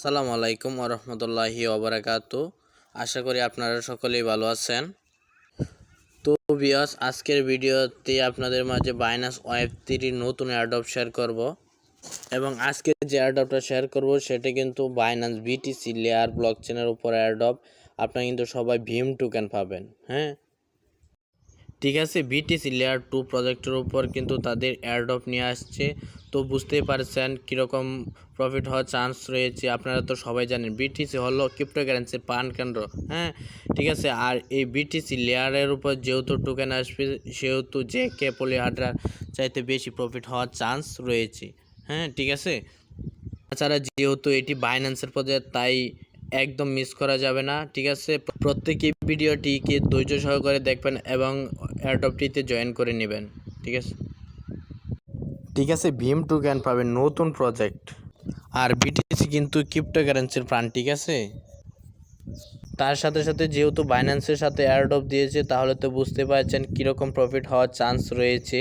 আসসালামু আলাইকুম ওরহমতুল্লাহি ওবরাকাতু। আশা করি আপনারা সকলেই ভালো আছেন। তো ভিউয়ার্স, আজকের ভিডিওতে আপনাদের মাঝে বাইনান্স ওয়েব3 নতুন এয়ারড্রপ শেয়ার করব এবং আজকে যে এয়ারড্রপটা শেয়ার করব সেটা কিন্তু বাইনান্স বিটিসি লেয়ার ব্লকচেনের উপর এয়ারড্রপ। আপনারা কিন্তু সবাই ভীম টোকেন পাবেন। হ্যাঁ, ঠিক আছে। বিটিসি লেয়ার 2 প্রজেক্টের উপর কিন্তু তাদের এয়ারড্রপ নিয়ে আসছে। তো বুঝতেই পারছেন কীরকম প্রফিট হওয়ার চান্স রয়েছে। আপনারা তো সবাই জানেন বিটিসি হলো ক্রিপ্টোকারেন্সির প্রাণকেন্দ্র। হ্যাঁ, ঠিক আছে। আর এই বিটিসি লেয়ারের উপর যেহেতু টোকেন আসবে সেহেতু যে কে পলিহার্ডার চাইতে বেশি প্রফিট হওয়ার চান্স রয়েছে। হ্যাঁ, ঠিক আছে। তাছাড়া যেহেতু এটি বাইন্যান্সের প্রজেক্ট তাই একদম মিস করা যাবে না। ঠিক আছে, প্রত্যেকেই ভিডিওটিকে ধৈর্য সহকারে দেখবেন এবং এয়ারড্রপটিতে জয়েন করে নেবেন। ঠিক আছে, ঠিক আছে। ভীম টোকেন পাবেন নতুন প্রজেক্ট। আর বিটিসি কিন্তু ক্রিপ্টোকারেন্সির প্রাণ। ঠিক আছে, তার সাথে সাথে যেহেতু বাইন্যান্সের সাথে এয়ারড্রপ দিয়েছে তাহলে তো বুঝতে পারছেন কীরকম প্রফিট হওয়ার চান্স রয়েছে।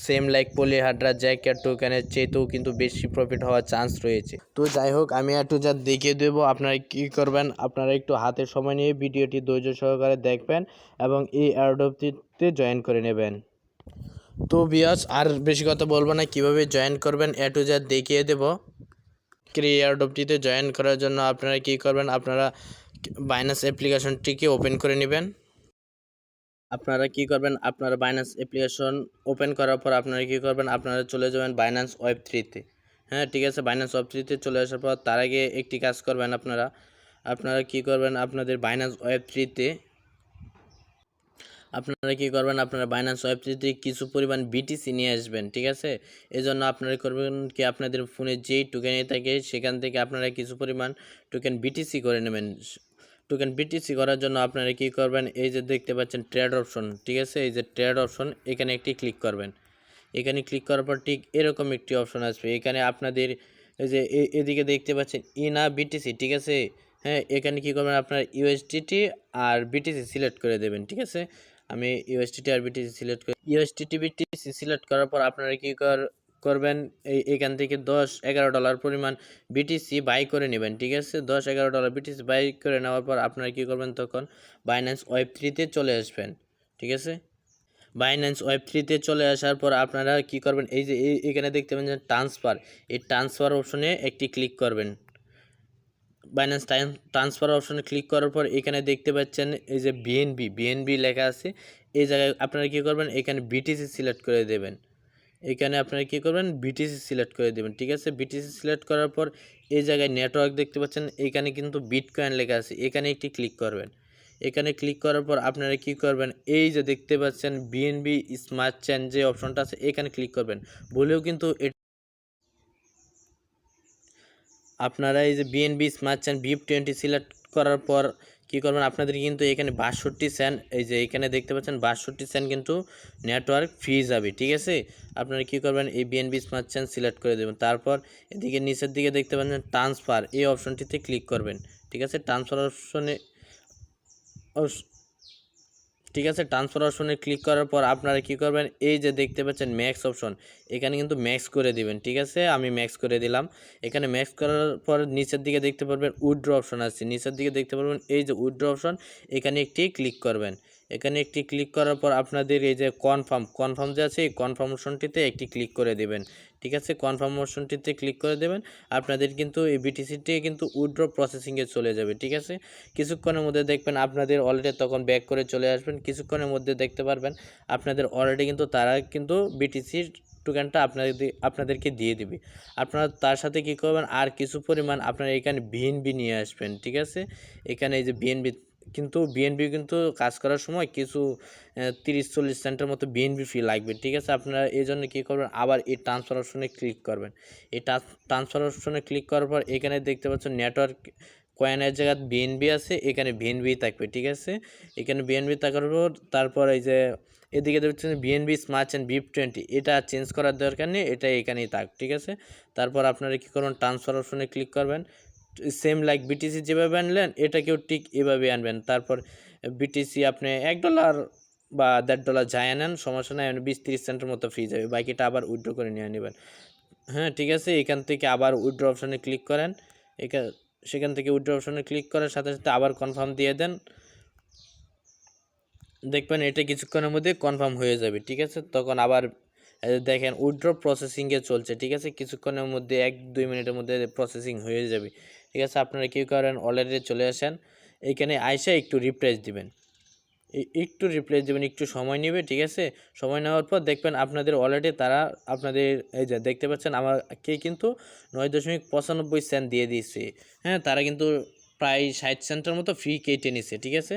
সেম লাইক পলিহাড্রা জ্যাকেট টোকেনের চেয়েতেও কিন্তু বেশি প্রফিট হওয়ার চান্স রয়েছে। তো যাই হোক, আমি একটু যা দেখিয়ে দেবো। আপনারা কী করবেন, আপনারা একটু হাতে সময় নিয়ে ভিডিওটি ধৈর্য সহকারে দেখবেন এবং এই এয়ারড্রপটিতে জয়েন করে নেবেন। তো ভিউয়ার্স, আর বেশি কথা বলবো না, কীভাবে জয়েন করবেন একটু যা দেখিয়ে দেবো। এয়ারড্রপটিতে জয়েন করার জন্য আপনারা কী করবেন, আপনারা বাইন্যান্স অ্যাপ্লিকেশনটিকে ওপেন করে নেবেন। আপনারা বাইন্যান্স অ্যাপ্লিকেশন ওপেন করার পর আপনারা কী করবেন, আপনারা চলে যাবেন বাইন্যান্স ওয়েব3-তে। হ্যাঁ, ঠিক আছে। বাইন্যান্স ওয়েব3-তে চলে আসার পর তার আগে একটি কাজ করবেন। আপনারা কী করবেন, আপনারা বাইন্যান্স ওয়েব3-তে কিছু পরিমাণ বিটিসি নিয়ে আসবেন। ঠিক আছে, এজন্য আপনারা করবেন কি, আপনাদের ফোনে যেই টোকেনে থাকে সেখান থেকে আপনারা কিছু পরিমাণ টোকেন বিটিসি করে নেবেন। টোকেন বিটিসি করার জন্য আপনারা কী করবেন, এই যে দেখতে পাচ্ছেন ট্রেড অপশন। ঠিক আছে, এই যে ট্রেড অপশন, এখানে একটি ক্লিক করবেন। এখানে ক্লিক করার পর ঠিক এরকম একটি অপশন আসবে। এখানে আপনাদের এই যে এদিকে দেখতে পাচ্ছেন ইনা বিটিসি। ঠিক আছে, হ্যাঁ, এখানে কী করবেন, আপনার ইউএসডিটি আর বিটিসি সিলেক্ট করে দেবেন। ঠিক আছে, আমি ইউএসডিটি আর বিটিসি সিলেক্ট করার পর আপনারা কী করবেন, এখান থেকে $10-11 পরিমাণ বিটিসি বাই করে নেবেন। ঠিক আছে, $10-11 বিটিসি বাই করে নেওয়ার পর আপনারা কী করবেন, তখন বাইন্যান্স ওয়েব3-তে চলে আসবেন। ঠিক আছে, বাইন্যান্স ওয়েব3-তে চলে আসার পর আপনারা কী করবেন, এই যে এখানে দেখতে পাবেন যে ট্রান্সফার, এই ট্রান্সফার অপশনে একটি ক্লিক করবেন। বাইন্যান্স ট্রান্সফার অপশনে ক্লিক করার পর এখানে দেখতে পাচ্ছেন এই যে বিএনবি লেখা আছে। এই জায়গায় আপনারা কী করবেন, এখানে বিটিসি সিলেক্ট করে দেবেন। এখানে আপনারা কী করবেন, বিটিসি সিলেক্ট করে দেবেন। ঠিক আছে, বিটিসি সিলেক্ট করার পর এই জায়গায় নেটওয়ার্ক দেখতে পাচ্ছেন, এখানে কিন্তু বিটকয়েন লেখা আছে, এখানে একটি ক্লিক করবেন। এখানে ক্লিক করার পর আপনারা কী করবেন, এই যে দেখতে পাচ্ছেন বিএনবি স্মার্ট চেন যে অপশনটা আছে এখানে ক্লিক করবেন। বলেও কিন্তু আপনারা এই যে BNB smart chain BIP20 select করার পর কী করবেন, আপনাদের কিন্তু এখানে 62 সেন্ট, এই যে এখানে দেখতে পাচ্ছেন 62 সেন্ট কিন্তু নেটওয়ার্ক ফি যাবে। ঠিক আছে, আপনারা কী করবেন, এই বিএনবি স্মার্ট চেন সিলেক্ট করে দেবেন। তারপর এদিকে নিচের দিকে দেখতে পাচ্ছেন ট্রান্সফার, এই অপশনটিতে ক্লিক করবেন। ঠিক আছে, ট্রান্সফার অপশনে ক্লিক করার পর আপনারা কী করবেন, এই যে দেখতে পাচ্ছেন ম্যাক্স অপশন, এখানে কিন্তু ম্যাক্স করে দিবেন। ঠিক আছে, আমি ম্যাক্স করে দিলাম। এখানে ম্যাক্স করার পর নিচের দিকে দেখতে পারবেন উইথড্র অপশন আছে, নিচের দিকে দেখতে পারবেন এই যে উইথড্র অপশন, এখানে একটি ক্লিক করবেন। এখানে একটি ক্লিক করার পর আপনাদের এই যে কনফার্ম যে আছে এই কনফার্ম অপশনটিতে একটি ক্লিক করে দেবেন। ঠিক আছে, কনফার্ম অপশনটিতে ক্লিক করে দেবেন। আপনাদের কিন্তু এই বিটিসিটি কিন্তু উইথড্র প্রসেসিংয়ে চলে যাবে। ঠিক আছে, কিছুক্ষণের মধ্যে দেখবেন আপনাদের অলরেডি তখন ব্যাক করে চলে আসবেন। কিছুক্ষণের মধ্যে দেখতে পারবেন আপনাদের অলরেডি কিন্তু তারা কিন্তু বিটিসির টোকেনটা আপনাদেরকে দিয়ে দিবে। আপনারা তার সাথে কী করবেন, আর কিছু পরিমাণ আপনারা এখানে বিএনবি নিয়ে আসবেন। ঠিক আছে, এখানে এই যে বিএনবি কিন্তু কাজ করার সময় কিছু 30-40 সেন্টের মতো বিএনবি ফি লাগবে। ঠিক আছে, আপনারা এই জন্য কী করবেন, আবার এই ট্রান্সফার অপশনে ক্লিক করবেন। এই ট্রান্সফার অপশনে ক্লিক করার পর এখানে দেখতে পাচ্ছেন নেটওয়ার্ক কয়েনের জায়গায় বিএনবি আছে, এখানে বিএনবি থাকবে। ঠিক আছে, এখানে বিএনবি থাকার পর তারপর এই যে এদিকে দেখছেন বিএনবি স্মার্ট চেন BIP20, এটা চেঞ্জ করার দরকার নেই, এটা এখানেই থাক। ঠিক আছে, তারপর আপনারা কী করবেন, ট্রান্সফার অপশনে ক্লিক করবেন। সেম লাইক বিটিসি যেভাবে আনলেন এটাকেও ঠিক এভাবে আনবেন। তারপর বিটিসি আপনি $1 বা $1.50 যাই আনেন সমস্যা নাই, 20-30 সেন্টের মতো ফি যাবে, বাকিটা আবার উইথড্র করে নিয়ে নেবেন। হ্যাঁ, ঠিক আছে, এখান থেকে আবার উইথড্র অপশানে ক্লিক করেন। সেখান থেকে উইথড্র অপশানে ক্লিক করার সাথে সাথে আবার কনফার্ম দিয়ে দেন। দেখবেন এটা কিছুক্ষণের মধ্যে কনফার্ম হয়ে যাবে। ঠিক আছে, তখন আবার দেখেন উইথড্র প্রসেসিংয়ে চলছে। ঠিক আছে, কিছুক্ষণের মধ্যে 1-2 মিনিটের মধ্যে প্রসেসিং হয়ে যাবে। ঠিক আছে, আপনারা কী করেন, অলরেডি চলে আসেন, এইখানে আইসা একটু রিফ্রেশ দিবেন। একটু সময় নেবে। ঠিক আছে, সময় নেওয়ার পর দেখবেন আপনাদের অলরেডি তারা আপনাদের এই যে দেখতে পাচ্ছেন আমাকে কিন্তু 9.95 সেন্ট দিয়ে দিয়েছে। হ্যাঁ, তারা কিন্তু প্রায় 60 সেন্টের মতো ফি কেটে নিছে। ঠিক আছে,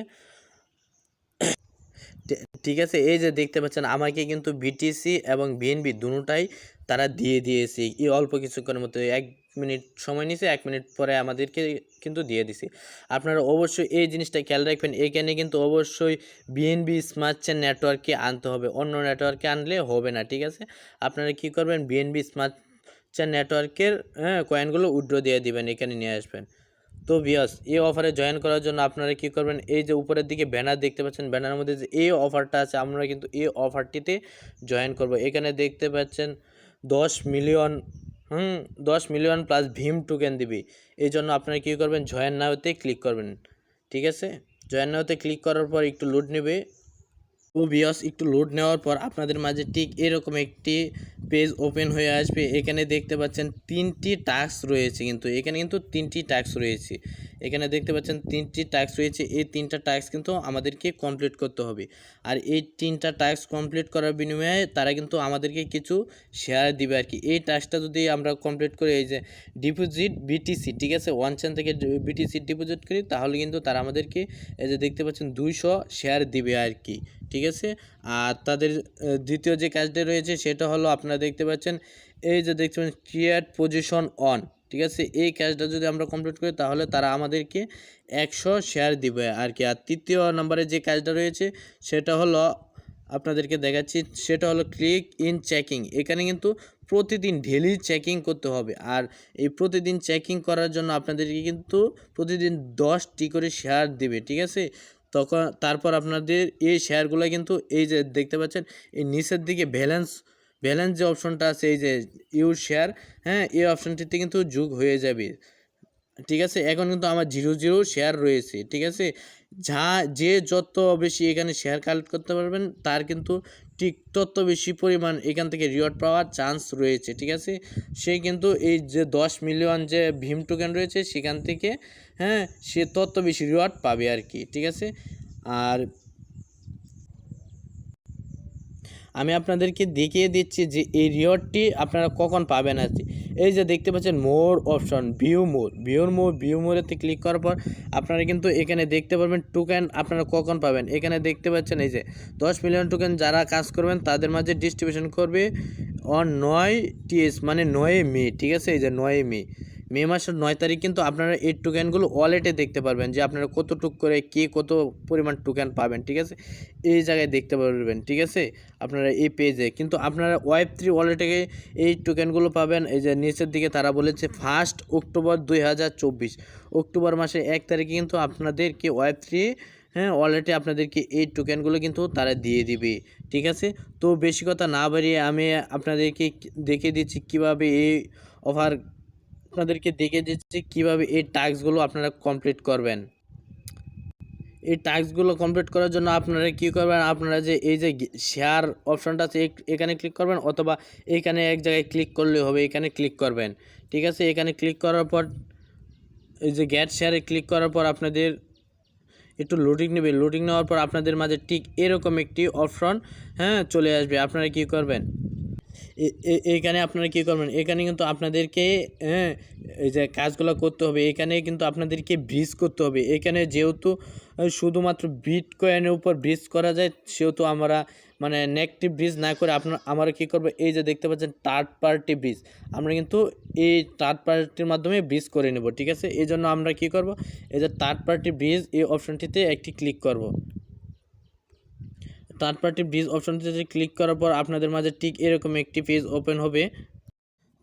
ঠিক আছে, এই যে দেখতে পাচ্ছেন আমাকে কিন্তু বিটিসি এবং বিএনবি দুটোটাই তারা দিয়ে দিয়েছে এই অল্প কিছুক্ষণের মধ্যে। 1 মিনিট সময় নিছে, 1 মিনিট পরে আমাদেরকে কিন্তু দিয়ে দিছে। আপনারা অবশ্যই এই জিনিসটা খেয়াল রাখবেন, এখানে কিন্তু অবশ্যই বিএনবি স্মার্ট চেইন নেটওয়ার্কে আনতে হবে, অন্য নেটওয়ার্কে আনলে হবে না। ঠিক আছে, আপনারা কি করবেন, বিএনবি স্মার্ট চেইন নেটওয়ার্কের কয়েনগুলো উইথড্র দিয়ে দিবেন, এখানে নিয়ে আসবেন। তো ভিউয়ার্স, এই অফারে জয়েন করার জন্য আপনারা কি করবেন, এই যে উপরের দিকে ব্যানার দেখতে পাচ্ছেন, ব্যানারের মধ্যে যে এই অফারটা আছে, আমরা কিন্তু এই অফারটিতে জয়েন করব। এখানে দেখতে পাচ্ছেন 10 মিলিয়ন 10 মিলিয়ন প্লাস ভীম টোকেন দিবি। এই জন্য আপনারা কী করবেন, জয়েন নাওতে ক্লিক করবেন। ঠিক আছে, জয়েন নাওতে ক্লিক করার পর একটু লোড নেবে। তো ভিউয়ার্স, একটু লোড নেওয়ার পর আপনাদের মাঝে ঠিক এরকম একটি পেজ ওপেন হয়ে আসবে। এখানে দেখতে পাচ্ছেন 3টি টাস্ক রয়েছে, কিন্তু এখানে কিন্তু 3টি টাস্ক রয়েছে। এখানে দেখতে পাচ্ছেন 3টি টাস্ক রয়েছে, এই 3টা টাস্ক কিন্তু আমাদেরকে কমপ্লিট করতে হবে। আর এই 3টা টাস্ক কমপ্লিট করার বিনিময়ে তারা কিন্তু আমাদেরকে কিছু শেয়ার দিবে আর কি। এই টাস্কটা যদি আমরা কমপ্লিট করি, এই যে ডিপোজিট বিটিসি, ঠিক আছে, 1 চেন থেকে বিটিসি ডিপোজিট করি, তাহলে কিন্তু তারা আমাদেরকে এই যে দেখতে পাচ্ছেন 200 শেয়ার দিবে আর কি। ঠিক আছে, আর তাদের দ্বিতীয় যে কাজটা রয়েছে সেটা হলো আপনারা দেখতে পাচ্ছেন, এই যে দেখতে পাচ্ছেন ক্রিয়েট পজিশন অন। ঠিক আছে, এই কাজটা যদি আমরা কমপ্লিট করি তাহলে তারা আমাদেরকে 100 শেয়ার দিবে আর কি। আর তৃতীয় নম্বরে যে কাজটা রয়েছে সেটা হলো আপনাদেরকে দেখাচ্ছি, সেটা হলো ক্লিক ইন চেকিং। এখানে কিন্তু প্রতিদিন ডেলি চেকিং করতে হবে, আর এই প্রতিদিন চেকিং করার জন্য আপনাদেরকে কিন্তু প্রতিদিন 10টি করে শেয়ার দেবে। ঠিক আছে, তারপর আপনাদের এই শেয়ারগুলো কিন্তু এই যে দেখতে পাচ্ছেন এই নিচের দিকে ব্যালেন্স যে অপশনটা আছে, এই যে ইউর শেয়ার, হ্যাঁ, এই অপশনটিতে কিন্তু যোগ হয়ে যাবে। ঠিক আছে, এখন কিন্তু আমার 0 শেয়ার রয়েছে। ঠিক আছে, যে যত বেশি এখানে শেয়ার কালেক্ট করতে পারবেন তার কিন্তু ঠিক তত বেশি পরিমাণ এখান থেকে রিওয়ার্ড পাওয়ার চান্স রয়েছে। ঠিক আছে, সে কিন্তু এই যে 10 মিলিয়ন যে ভীম টোকেন রয়েছে সেখান থেকে, হ্যাঁ, সে তত বেশি রিওয়ার্ড পাবে আর কি। ঠিক আছে, আর আমি আপনাদেরকে দেখিয়ে দিচ্ছি যে এই রিওয়ার্ডটি আপনারা কখন পাবেন আর কি। এই যে দেখতে পাচ্ছেন মোর অপশন, ভিউ মোরেতে ক্লিক করার পর আপনারা কিন্তু এখানে দেখতে পারবেন টোকেন আপনারা কখন পাবেন। এখানে দেখতে পাচ্ছেন এই যে 10 মিলিয়ন টোকেন যারা কাজ করবেন তাদের মাঝে ডিস্ট্রিবিউশন করবে অন 9 মানে 9 মে। ঠিক আছে, এই যে 9 মে মাসের 9 তারিখ কিন্তু আপনারা এই টোকেনগুলো ওয়ালেটে দেখতে পারবেন যে আপনারা কতটুক করে কে কত পরিমাণ টোকেন পাবেন। ঠিক আছে, এই জায়গায় দেখতে পারবেন। ঠিক আছে, আপনারা এই পেজে কিন্তু আপনারা Web3 ওয়ালেটে এই টোকেনগুলো পাবেন। এই যে নিচের দিকে তারা বলেছে 1 অক্টোবর 2024, অক্টোবর মাসের 1 তারিখে কিন্তু আপনাদেরকে Web3 ওয়ালেটে আপনাদেরকে এই টোকেনগুলো কিন্তু তারা দিয়ে দিবে। ঠিক আছে, তো বেশি কথা না বাড়িয়ে আমি আপনাদেরকে দেখিয়ে দিচ্ছি কীভাবে এই অফার এই টাস্কগুলো আপনারা কমপ্লিট করবেন। এই টাস্কগুলো কমপ্লিট করার জন্য আপনারা কী করবেন, আপনারা যে এই যে শেয়ার অপশনটা আছে এখানে ক্লিক করবেন, অথবা এইখানে এক জায়গায় ক্লিক করলে হবে, এখানে ক্লিক করবেন। ঠিক আছে, এখানে ক্লিক করার পর এই যে গেট শেয়ারে ক্লিক করার পর আপনাদের একটু লোডিং নেবে। লোডিং নেওয়ার পর আপনাদের মাঝে ঠিক এরকম একটি অপশন চলে আসবে। আপনারা কী করবেন, এইখানে আপনারা কী করবেন, এখানে কিন্তু আপনাদেরকে এই যে কাজগুলো করতে হবে, এখানে কিন্তু আপনাদেরকে ব্রিজ করতে হবে। এখানে যেহেতু শুধুমাত্র বিটকয়েনের উপর ব্রিজ করা যায়, সেহেতু আমরা মানে নেগেটিভ ব্রিজ না করে আমরা কী করবো, এই যে দেখতে পাচ্ছেন থার্ড পার্টি ব্রিজ, আমরা কিন্তু এই থার্ড পার্টির মাধ্যমে ব্রিজ করে নেব। ঠিক আছে, এই জন্য আমরা কী করব, এই যে থার্ড পার্টি ব্রিজ এই অপশনটিতে একটি ক্লিক করব। থার্ড পার্টি ব্রিজ অপশনটিতে ক্লিক করার পর আপনাদের মাঝে ঠিক এরকম একটি পেজ ওপেন হবে।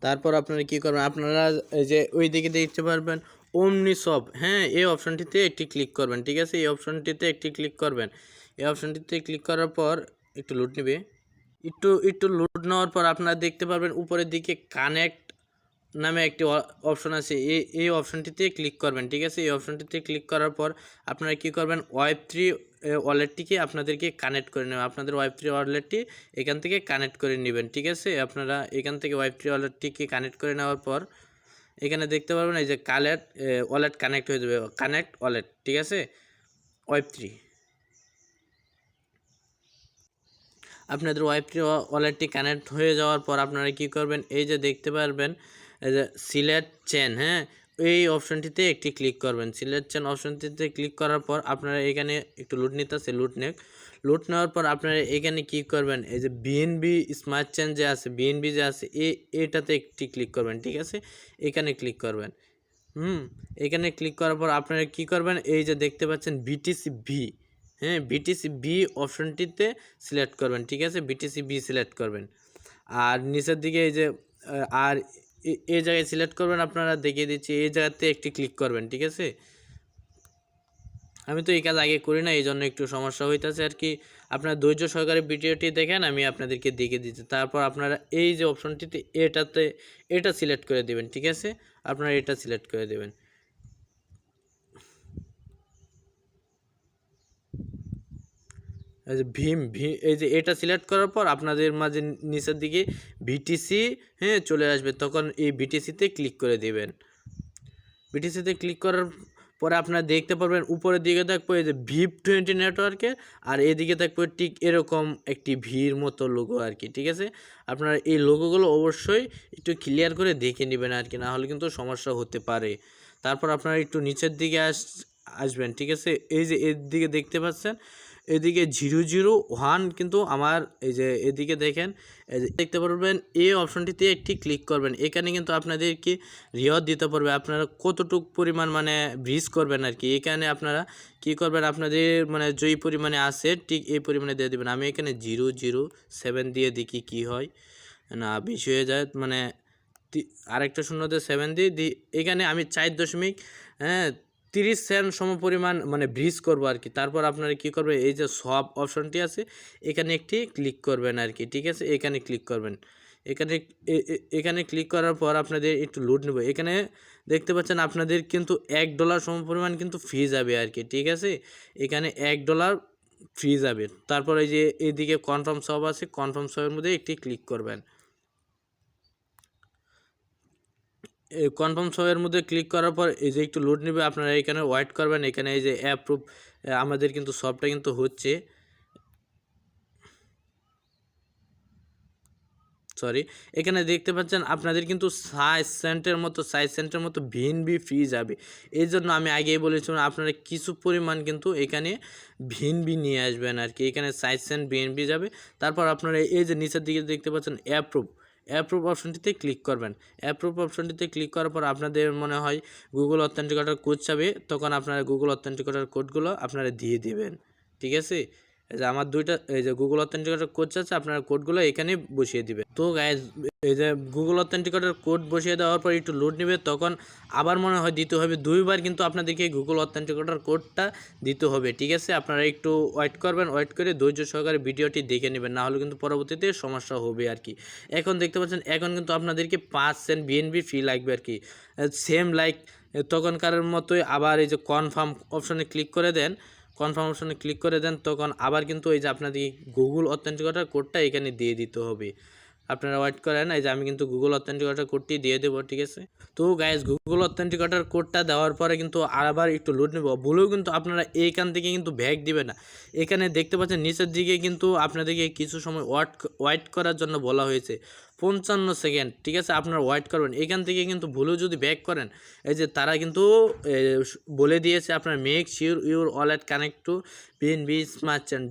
তারপর আপনারা কী করবেন, আপনারা এই যে ওই দিকে দেখতে পারবেন ওমনিসপ, এই অপশনটিতে একটি ক্লিক করবেন। ঠিক আছে, এই অপশনটিতে একটি ক্লিক করবেন। এই অপশনটিতে ক্লিক করার পর একটু লোড নেবে। একটু লোড নেওয়ার পর আপনারা দেখতে পারবেন উপরের দিকে কানেক্ট নামে একটি অপশন আছে, এই অপশনটিতে ক্লিক করবেন। ঠিক আছে, এই অপশনটিতে ক্লিক করার পর আপনারা কি করবেন, Web3 ওয়ালেটটিকে আপনাদেরকে কানেক্ট করে নেবেন। আপনাদের Web3 ওয়ালেটটি এখান থেকে কানেক্ট করে নেবেন। ঠিক আছে, আপনারা এখান থেকে Web3 ওয়ালেটটিকে কানেক্ট করে নেওয়ার পর এখানে দেখতে পারবেন এই যে ওয়ালেট কানেক্ট হয়ে যাবে, কানেক্ট ওয়ালেট। ঠিক আছে, Web3 আপনাদের Web3 ওয়ালেটটি কানেক্ট হয়ে যাওয়ার পর আপনারা কি করবেন, এই যে দেখতে পারবেন এই যে সিলেক্ট চেন, হ্যাঁ, এই অপশনটিতে একটি ক্লিক করবেন। সিলেক্ট চেন অপশনটিতে ক্লিক করার পর আপনারা এখানে একটু লুট নিতেছে, লুট নেওয়ার পর আপনারা এখানে কি করবেন, এই যে বিএনবি স্মার্ট চেন যে আছে, বিএনবি যে আছে, এটাতে একটি ক্লিক করবেন। ঠিক আছে, এখানে ক্লিক করবেন। এখানে ক্লিক করার পর আপনারা কি করবেন, এই যে দেখতে পাচ্ছেন বিটিসি ভি, হ্যাঁ, বিটিসি ভি অপশনটিতে সিলেক্ট করবেন। ঠিক আছে, বিটিসি ভি সিলেক্ট করবেন। আর নিচের দিকে এই যে আর এই জায়গায় সিলেক্ট করবেন, আপনারা দেখিয়ে দিচ্ছি, এই জায়গাতে একটি ক্লিক করবেন। ঠিক আছে, আমি তো এই কাজ আগে করি না, এই জন্য একটু সমস্যা হইতেছে আর কি। আপনারা ধৈর্য সহকারে ভিডিওটি দেখেন, আমি আপনাদেরকে দেখিয়ে দিচ্ছি। তারপর আপনারা এই যে অপশনটিতে এটা সিলেক্ট করে দেবেন। ঠিক আছে, আপনারা এটা সিলেক্ট করে দেবেন। এই যে এই যে এটা সিলেক্ট করার পর আপনাদের মাঝে নিচের দিকে বিটিসি, হ্যাঁ, চলে আসবে, তখন এই বিটিসিতে ক্লিক করে দেবেন। বিটিসিতে ক্লিক করার পরে আপনারা দেখতে পারবেন উপরের দিকে থাকবে এই যে VIP20 নেটওয়ার্কের, আর এদিকে থাকবে ঠিক এরকম একটি ভির মতো লোগো আর কি। ঠিক আছে, আপনারা এই লোগোগুলো অবশ্যই একটু ক্লিয়ার করে দেখে নেবেন আর কি, না হলে কিন্তু সমস্যা হতে পারে। তারপর আপনারা একটু নিচের দিকে আসবেন। ঠিক আছে, এই যে এর দিকে দেখতে পাচ্ছেন, এদিকে 001 কিন্তু আমার এই যে এদিকে দেখেন, এই যে দেখতে পারবেন এই অপশনটিতে একটি ক্লিক করবেন। এখানে কিন্তু আপনাদেরকে রিওয়ার্ড দিতে পারবে, আপনারা কতটুক পরিমাণ মানে ব্রিজ করবেন আর কি। এখানে আপনারা কি করবেন, আপনাদের মানে যেই পরিমাণে আছে ঠিক এই পরিমাণে দিয়ে দেবেন। আমি এখানে 007 দিয়ে দেখি কি হয়, না বেশি হয়ে যায়, মানে আরেকটা শূন্যতে 7 দিই। এখানে আমি 4.30 সেন্ট সম পরিমাণ মানে ব্রিজ করব আর কি। তারপর আপনারা কি করবেন, এই যে সব অপশনটি আছে এখানে একটি ক্লিক করবেন আর কি। ঠিক আছে, এখানে ক্লিক করবেন। এখানে ক্লিক করার পর আপনাদের একটু লুট নেব। এখানে দেখতে পাচ্ছেন আপনাদের কিন্তু $1 সম পরিমাণ কিন্তু ফ্রি যাবে আর কি। ঠিক আছে, এখানে $1 ফ্রি যাবে। তারপর এই যে এদিকে কনফার্ম সব আছে, কনফার্ম সবের মধ্যে একটি ক্লিক করবেন। এই কনফার্ম সবের মধ্যে ক্লিক করার পর এই যে একটু লোড নেবে, আপনারা এখানে ওয়েট করবেন। এখানে এই যে অ্যাপ্রুভ, আমাদের কিন্তু সবটা কিন্তু হচ্ছে, সরি, এখানে দেখতে পাচ্ছেন আপনাদের কিন্তু 60 সেন্টের মতো ভিএনবি ফ্রি যাবে। এই জন্য আমি আগেই বলেছিলাম আপনারা কিছু পরিমাণ কিন্তু এখানে ভিএনবি নিয়ে আসবেন আর কি। এখানে 60 সেন্ট ভিএনবি যাবে। তারপর আপনারা এই যে নিচের দিকে দেখতে পাচ্ছেন অ্যাপ্রুভ অপশনটিতে ক্লিক করবেন। অ্যাপ্রুভ অপশনটিতে ক্লিক করার পর আপনাদের মনে হয় গুগল অথেন্টিকেটর কোড চাবে, তখন আপনারা গুগল অথেন্টিকেটর কোডগুলো আপনারা দিয়ে দেবেন। ঠিক আছে, এই যে আমার দুইটা এই যে গুগল অথেন্টিকেটর কোড আছে, আপনারা কোডগুলো এখানে বসিয়ে দিবেন। তো গাইজ এই যে গুগল অথেন্টিকেটর কোড বসিয়ে দেওয়ার পর একটু লোড নেবে, তখন আবার মনে হয় দিতে হবে 2বার, কিন্তু আপনাদেরকে গুগল অথেন্টিকেটর কোডটা দিতে হবে। ঠিক আছে, আপনারা একটু ওয়েট করবেন, ওয়েট করে ধৈর্য সহকারে ভিডিওটি দেখে নেবেন, না হলে কিন্তু পরবর্তীতে সমস্যা হবে আর কি। এখন দেখতে পাচ্ছেন এখন কিন্তু আপনাদেরকে 5 সেন্ট বিএনবি ফ্রি লাগবে আর কি, সেম লাইক তখনকার মতোই। আবার এই যে কনফার্ম অপশনে ক্লিক করে দেন, কনফার্ম অপশনে ক্লিক করে দেন, তখন আবার কিন্তু এই যে আপনাদের গুগল অথেন্টিকেটর কোডটা এখানে দিয়ে দিতে হবে। আপনারা ওয়েট করেন, এই যে আমি কিন্তু গুগল অথেন্টিকেটর কোডটি দিয়ে দেবো। ঠিক আছে, তো গাইজ গুগল অথেন্টিকেটর কোডটা দেওয়ার পরে কিন্তু আবার একটু লোড নেব, ভুলেও কিন্তু আপনারা এইখান থেকে কিন্তু ব্যাক দিবে না। এখানে দেখতে পাচ্ছেন নিচের দিকে কিন্তু আপনাদেরকে কিছু সময় ওয়েট করার জন্য বলা হয়েছে, 55 সেকেন্ড। ঠিক আছে, আপনারা ওয়েট করবেন। এখান থেকে কিন্তু ভুলেও যদি ব্যাক করেন, এই যে তারা কিন্তু বলে দিয়েছে আপনার make sure your wallet connect to BNB smart chain,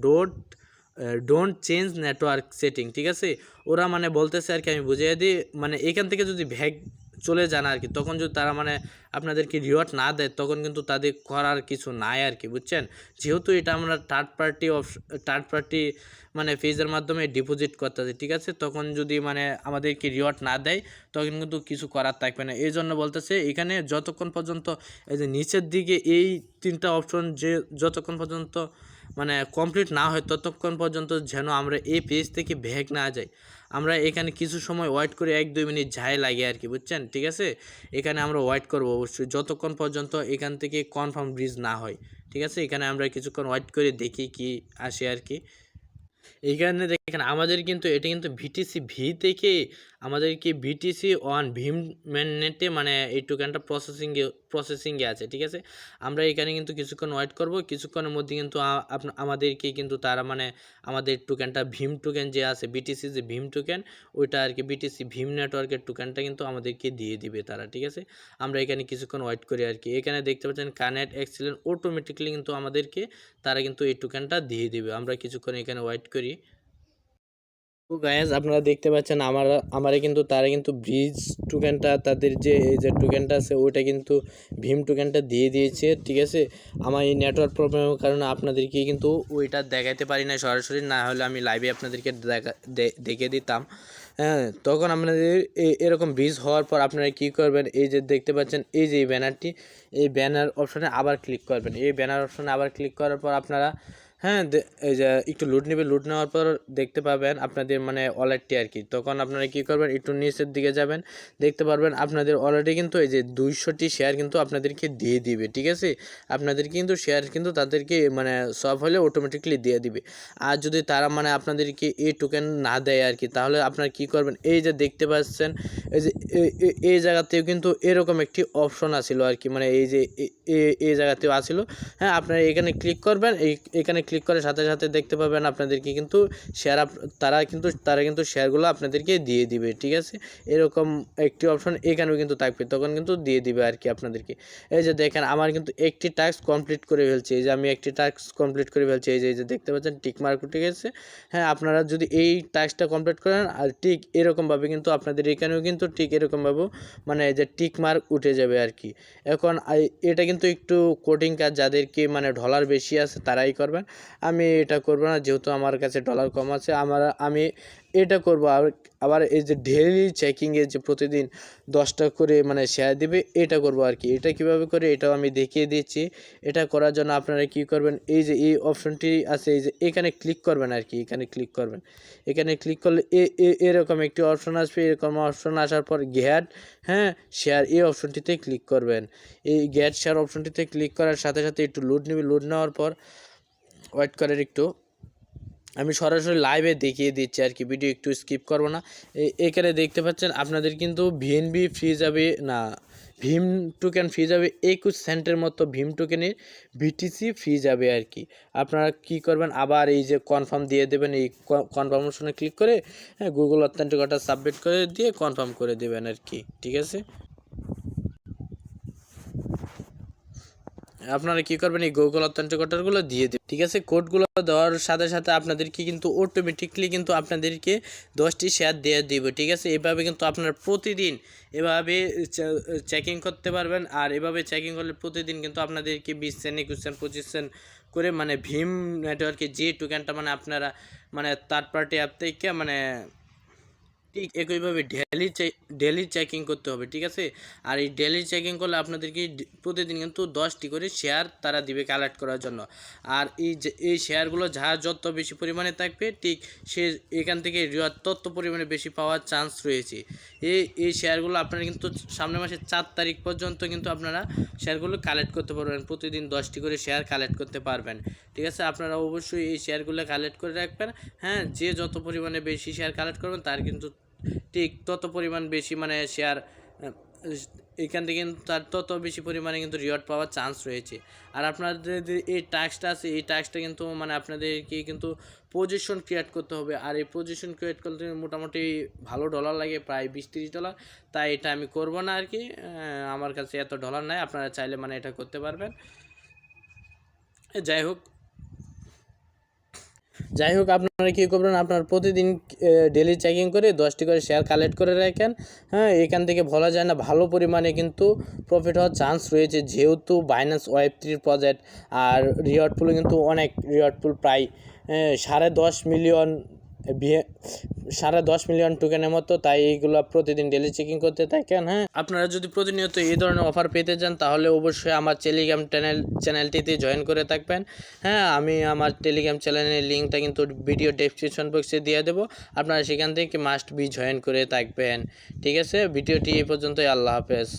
don't change network setting. ঠিক আছে, ওরা মানে বলতেছে আর কি, আমি বুঝিয়ে দিই, মানে এখান থেকে যদি ভ্যাগ চলে যান আর কি, তখন যদি তারা মানে আপনাদেরকে রিওয়ার্ড না দেয়, তখন কিন্তু তাদের করার কিছু নাই আর কি, বুঝছেন। যেহেতু এটা আমরা থার্ড পার্টি মানে ফিজের মাধ্যমে ডিপোজিট করতেছি। ঠিক আছে, তখন যদি মানে আমাদেরকে রিওয়ার্ড না দেয়, তখন কিন্তু কিছু করার থাকবে না। এই জন্য বলতেছে এখানে যতক্ষণ পর্যন্ত এই যে নিচের দিকে এই 3টা অপশন যে যতক্ষণ পর্যন্ত মানে কমপ্লিট না হয়, ততক্ষণ পর্যন্ত যেন আমরা এই পেজ থেকে ব্যাক না যাই। আমরা এখানে কিছু সময় ওয়েট করে 1-2 মিনিট যাই লাগে আর কি, বুঝছেন? ঠিক আছে, এখানে আমরা ওয়েট করব অবশ্যই যতক্ষণ পর্যন্ত এখান থেকে কনফার্ম ব্রিজ না হয়। ঠিক আছে, এখানে আমরা কিছুক্ষণ ওয়েট করে দেখি কি আসে আর কি। এইখানে দেখেন আমাদের কিন্তু এটা কিন্তু ভিটিসি ভি থেকে আমাদেরকে ভিটিসি ওয়ান ভীম নেটে মানে এই টোকেনটা প্রসেসিংয়ে আছে। ঠিক আছে, আমরা এখানে কিন্তু কিছুক্ষণ ওয়েট করব, কিছুক্ষণের মধ্যে কিন্তু আমাদেরকে কিন্তু তারা মানে আমাদের টোকেনটা ভীম টোকেন যে আছে বিটিসি যে ভীম টোকেন ওইটা আর কি বিটিসি ভীম নেটওয়ার্কের টোকেনটা কিন্তু আমাদেরকে দিয়ে দিবে তারা। ঠিক আছে, আমরা এখানে কিছুক্ষণ ওয়েট করি আর কি। এখানে দেখতে পাচ্ছেন কানেক্ট এক্সিলেন্ট অটোমেটিক্যালি কিন্তু আমাদেরকে তারা কিন্তু এই টোকেনটা দিয়ে দিবে। আমরা কিছুক্ষণ এখানে ওয়েট করি। তো গাইস আপনারা দেখতে পাচ্ছেন আমারে কিন্তু তারা কিন্তু ব্রিজ টোকেনটা তাদের যে এই যে টোকেনটা আছে ওইটা কিন্তু ভীম টোকেনটা দিয়ে দিয়েছে। ঠিক আছে, আমার এই নেটওয়ার্ক প্রবলেমের কারণে আপনাদেরকে কিন্তু ওইটা দেখাইতে পারি না সরাসরি, না হলে আমি লাইভে আপনাদেরকে দেখে দিতাম। হ্যাঁ, তখন আপনাদের এরকম ব্রিজ হওয়ার পর আপনারা কী করবেন, এই যে দেখতে পাচ্ছেন এই যে এই ব্যানারটি, এই ব্যানার অপশানে আবার ক্লিক করবেন। এই ব্যানার অপশানে আবার ক্লিক করার পর আপনারা হ্যাঁ এই যে একটু লুট নেবে, লুট নেওয়ার পর দেখতে পাবেন আপনাদের মানে ওয়ালেটটি আর কি। তখন আপনারা কী করবেন, একটু নিচের দিকে যাবেন, দেখতে পারবেন আপনাদের অলরেডি কিন্তু এই যে 200টি শেয়ার কিন্তু আপনাদেরকে দিয়ে দিবে। ঠিক আছে, আপনাদের কিন্তু শেয়ার কিন্তু তাদেরকে মানে সব হলে অটোমেটিকলি দিয়ে দিবে। আর যদি তারা মানে আপনাদেরকে এই টোকেন না দেয় আর কি, তাহলে আপনারা কী করবেন, এই যে দেখতে পাচ্ছেন এই যে এই জায়গাতেও কিন্তু এরকম একটি অপশন আসিল আর কি, মানে এই যে এই জায়গাতেও আসিল। হ্যাঁ, আপনারা এখানে ক্লিক করবেন, এখানে ক্লিক করার সাথে সাথে দেখতে পাবেন আপনাদেরকে কিন্তু শেয়ার তারা কিন্তু শেয়ারগুলো আপনাদেরকে দিয়ে দিবে। ঠিক আছে, এরকম একটি অপশন এখানেও কিন্তু থাকবে, তখন কিন্তু দিয়ে দিবে আর কি আপনাদেরকে। এই যে দেখেন আমার কিন্তু একটি টাস্ক কমপ্লিট করে ফেলছে, এই যে আমি একটি টাস্ক কমপ্লিট করে ফেলছি, এই যে দেখতে পাচ্ছেন টিক মার্ক উঠে গেছে। হ্যাঁ, আপনারা যদি এই টাস্কটা কমপ্লিট করেন আর ঠিক এরকমভাবে কিন্তু আপনাদের এখানেও কিন্তু ঠিক এরকমভাবে মানে যে টিক মার্ক উঠে যাবে আর কি। এখন এটা কিন্তু একটু কোডিং কাজ, যাদেরকে মানে ডলার বেশি আছে তারাই করবেন। আমি এটা করব না, যেহেতু আমার কাছে ডলার কম আছে। আমি এটা করব। আবার এই যে ডেইলি চেকিংয়ে যে প্রতিদিন 10টা করে মানে শেয়ার দিবে, এটা করব আর কি। এটা কিভাবে করে এটাও আমি দেখিয়ে দিচ্ছি। এটা করার জন্য আপনারা কি করবেন, এই যে এই অপশনটি আছে, এই যে এখানে ক্লিক করবেন আর কি। এখানে ক্লিক করবেন, এখানে ক্লিক করলে এরকম একটি অপশন আসবে। এরকম অপশন আসার পর গ্যাট শেয়ার এই অপশনটিতে ক্লিক করবেন। এই গ্যাট শেয়ার অপশনটিতে ক্লিক করার সাথে সাথে একটু লোড নেবে, লোড নেওয়ার পর ওয়েট করার একটু, আমি সরাসরি লাইভে দেখিয়ে দিচ্ছি আর কি, ভিডিও একটু স্কিপ করবো না। এখানে দেখতে পাচ্ছেন আপনাদের কিন্তু ভিএনবি ফ্রি যাবে না, ভীম টোকেন ফ্রি যাবে 21 সেন্টের মতো ভীম টোকেনের ভিটিসি ফ্রি যাবে আর কি। আপনারা কি করবেন, আবার এই যে কনফার্ম দিয়ে দেবেন, এই কনফার্মেশনে ক্লিক করে গুগল অথেন্টিকেটর সাবমিট করে দিয়ে কনফার্ম করে দেবেন আর কি। ঠিক আছে, আপনারা কী করবেন, এই গুগল অথেন্টিকেটরগুলো দিয়ে দেবেন। ঠিক আছে, কোডগুলো দেওয়ার সাথে সাথে আপনাদেরকে কিন্তু অটোমেটিকলি কিন্তু আপনাদেরকে 10টি শেয়ার দিয়ে দিবে। ঠিক আছে, এভাবে কিন্তু আপনারা প্রতিদিন এভাবে চেকিং করতে পারবেন। আর এভাবে চেকিং করলে প্রতিদিন কিন্তু আপনাদেরকে 20 সেন্ট 21 সেন্ট 25 সেন্ট করে মানে ভীম নেটওয়ার্কে যে টোকেনটা মানে আপনারা মানে থার্ড পার্টি অ্যাপ থেকে মানে ঠিক একইভাবে ডেলি চেকিং করতে হবে। ঠিক আছে, আর এই ডেলি চেকিং করলে আপনাদেরকে প্রতিদিন কিন্তু 10টি করে শেয়ার তারা দিবে কালেক্ট করার জন্য। আর এই শেয়ারগুলো যত বেশি পরিমাণে থাকবে ঠিক সে এখান থেকে রিওয়ার্ড তত পরিমাণে বেশি পাওয়ার চান্স রয়েছে। এই শেয়ারগুলো আপনারা কিন্তু সামনের মাসের 4 তারিখ পর্যন্ত কিন্তু আপনারা শেয়ারগুলো কালেক্ট করতে পারবেন, প্রতিদিন 10টি করে শেয়ার কালেক্ট করতে পারবেন। ঠিক আছে, আপনারা অবশ্যই এই শেয়ারগুলো কালেক্ট করে রাখবেন। হ্যাঁ, যে যত পরিমাণে বেশি শেয়ার কালেক্ট করবেন তার কিন্তু ঠিক তত পরিমাণ বেশি মানে শেয়ার এখান থেকে কিন্তু তার তত বেশি পরিমাণে কিন্তু রিওয়ার্ড পাওয়ার চান্স রয়েছে। আর আপনাদের এই টাস্কটা আছে, এই টাস্কটা কিন্তু মানে আপনাদেরকে কিন্তু পজিশন ক্রিয়েট করতে হবে। আর এই পজিশন ক্রিয়েট করতে মোটামুটি ভালো ডলার লাগে, প্রায় 20-30 ডলার। তাই এটা আমি করব না আর কি, আমার কাছে এত ডলার নাই। আপনারা চাইলে মানে এটা করতে পারবেন। যাই হোক আপনারা কী করবেন, আপনার প্রতিদিন ডেলি চেকিং করে 10টি করে শেয়ার কালেক্ট করে রাখেন। হ্যাঁ, এখান থেকে বলা যায় না ভালো পরিমাণে কিন্তু প্রফিট হওয়ার চান্স রয়েছে, যেহেতু বাইন্যান্স ওয়েব3 প্রজেক্ট। আর রিওয়ার্ড পুল কিন্তু অনেক, রিওয়ার্ড পুল প্রায় 10.5 মিলিয়ন 10.5 মিলিয়ন টোকেনের মতো, তাই এইগুলো প্রতিদিন ডেলি চেকিং করতে থাকেন। হ্যাঁ, আপনারা যদি প্রতিনিয়ত এই ধরনের অফার পেতে চান তাহলে অবশ্যই আমার টেলিগ্রাম চ্যানেলটিতে জয়েন করে থাকবেন। হ্যাঁ, আমি আমার টেলিগ্রাম চ্যানেলের লিঙ্কটা কিন্তু ভিডিও ডেসক্রিপশন বক্সে দিয়ে দেবো, আপনারা সেখান থেকে মাস্ট বি জয়েন করে থাকবেন। ঠিক আছে, ভিডিওটি এই পর্যন্তই। আল্লাহ হাফেজ।